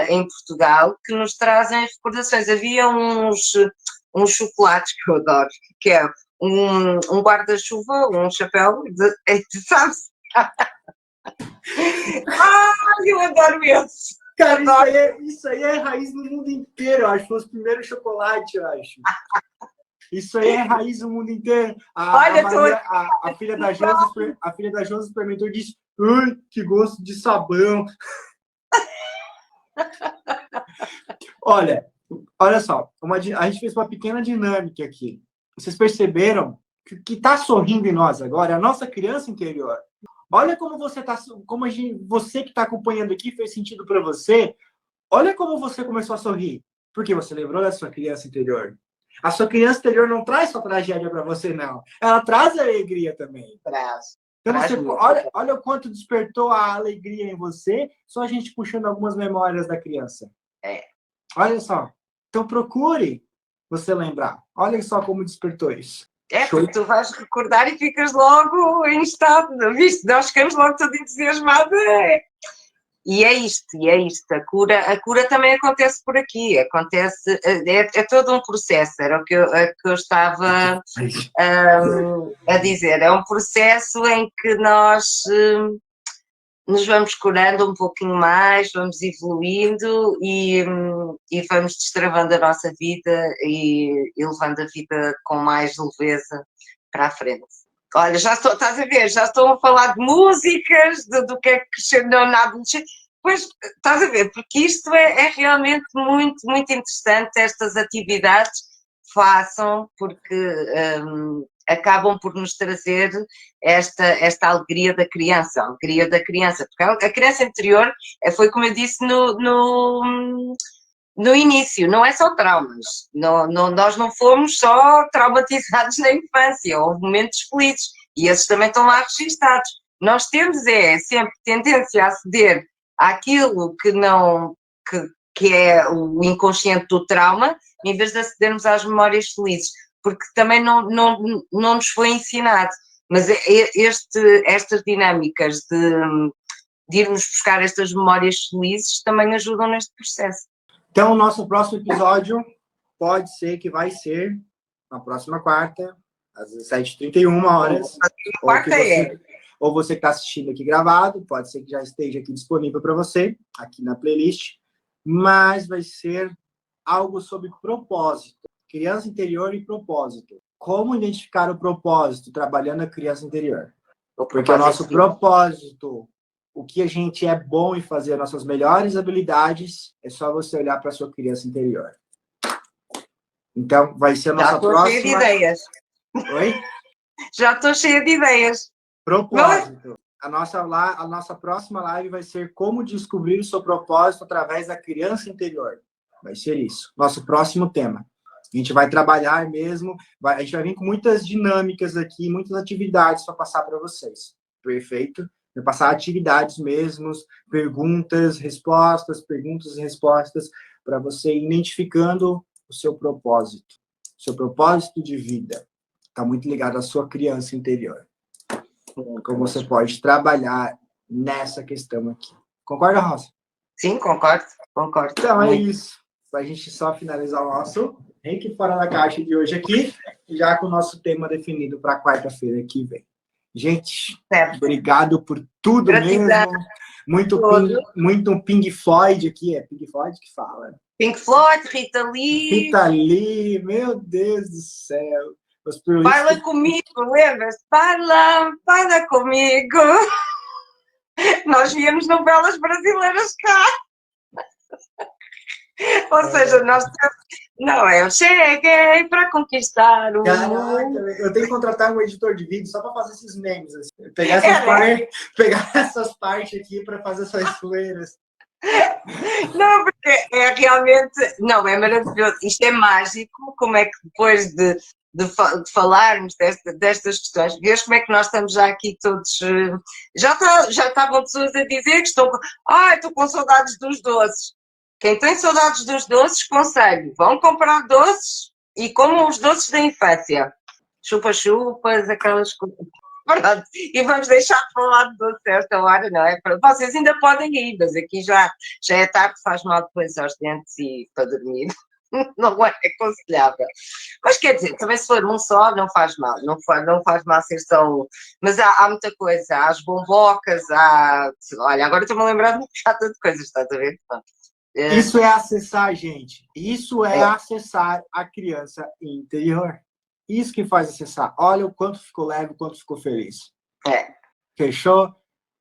em Portugal que nos trazem recordações. Havia uns chocolates que eu adoro, que é um guarda-chuva, um chapéu, sabes? Eu adoro esse! Cara, isso aí é raiz no mundo inteiro, eu acho. Foi os primeiros chocolates, eu acho. Isso aí é raiz no mundo inteiro. A filha da Josi experimentou e disse: ai, que gosto de sabão. Olha só, a gente fez uma pequena dinâmica aqui. Vocês perceberam que está sorrindo em nós agora? É a nossa criança interior. Olha como você está, você que está acompanhando aqui fez sentido para você. Olha como você começou a sorrir. Porque você lembrou da sua criança interior. A sua criança interior não traz só tragédia para você, não. Ela traz alegria também. Traz. Então, olha o quanto despertou a alegria em você, só a gente puxando algumas memórias da criança. Olha só. Então, procure você lembrar. Olha só como despertou isso. Porque tu vais recordar e ficas logo em estado, viste? Nós ficamos logo todo entusiasmados. E é isto. A cura também acontece por aqui. É todo um processo, era o que eu estava a dizer. É um processo em que nós nos vamos curando um pouquinho mais, vamos evoluindo e vamos destravando a nossa vida e levando a vida com mais leveza para a frente. Olha, estás a ver, já estou a falar de músicas, do que é que cresceu na adolescência. Pois, estás a ver, porque isto é realmente muito, muito interessante, estas atividades façam, porque acabam por nos trazer esta alegria da criança, porque a criança interior, foi como eu disse no início, não é só traumas, nós não fomos só traumatizados na infância, houve momentos felizes, e esses também estão lá registados. Nós temos sempre tendência a ceder àquilo que é o inconsciente do trauma, em vez de acedermos às memórias felizes, porque também não nos foi ensinado. Mas estas dinâmicas de irmos buscar estas memórias felizes também ajudam neste processo. Então, o nosso próximo episódio pode ser que vai ser na próxima quarta, às 17h31. Ou você que está assistindo aqui gravado, pode ser que já esteja aqui disponível para você, aqui na playlist, mas vai ser algo sobre propósito, criança interior e propósito. Como identificar o propósito trabalhando a criança interior? Porque o nosso propósito o que a gente é bom em fazer, nossas melhores habilidades, é só você olhar para a sua criança interior. Então, vai ser a nossa Já estou próxima... cheia de ideias. Oi? Já estou cheia de ideias. Propósito. A nossa próxima live vai ser como descobrir o seu propósito através da criança interior. Vai ser isso. Nosso próximo tema. A gente vai trabalhar mesmo, a gente vai vir com muitas dinâmicas aqui, muitas atividades para passar para vocês. Perfeito? Vai passar atividades mesmo, perguntas, respostas, para você ir identificando o seu propósito de vida. Está muito ligado à sua criança interior. Como você pode trabalhar nessa questão aqui. Concorda, Rosa? Sim, concordo. Então, é isso. Para a gente só finalizar o nosso Reiki Fora da Caixa de hoje aqui, já com o nosso tema definido para quarta-feira que vem. Gente, obrigado por tudo. Gratidão. Mesmo. Muito Pink Floyd aqui. É Pink Floyd que fala. Pink Floyd, Rita Lee. Rita Lee, meu Deus do céu. Fala comigo, lembras? Fala comigo. Nós víamos novelas brasileiras cá. Ou seja, nós temos... Não, eu cheguei para conquistar o mundo. Eu tenho que contratar um editor de vídeo só para fazer esses memes. Assim. Pegar essas partes aqui para fazer essas zoeiras. Não, porque é realmente... Não, é maravilhoso. Isto é mágico. Como é que depois de falarmos destas questões, vês como é que nós estamos já aqui todos... Já estavam pessoas a dizer que estão... estou com saudades dos doces. Quem tem saudades dos doces, conselho, vão comprar doces e comam os doces da infância. Chupa-chupas, aquelas coisas. Verdade. E vamos deixar de falar de doces a esta hora, não é? Vocês ainda podem ir, mas aqui já é tarde, faz mal depois aos dentes e para dormir. Não é aconselhável. Mas quer dizer, também se for um só, não faz mal. Não faz mal ser só um. Mas há muita coisa. Há as bombocas, Olha, agora estou-me a lembrar de um bocado de coisas, estás a ver? Isso é acessar, gente. Isso é acessar a criança interior. Isso que faz acessar. Olha o quanto ficou leve, o quanto ficou feliz. Fechou?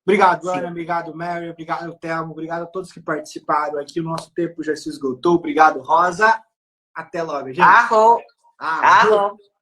Obrigado, Ana. Obrigado, Mary. Obrigado, Thelmo. Obrigado a todos que participaram aqui. O nosso tempo já se esgotou. Obrigado, Rosa. Até logo, gente. Arro.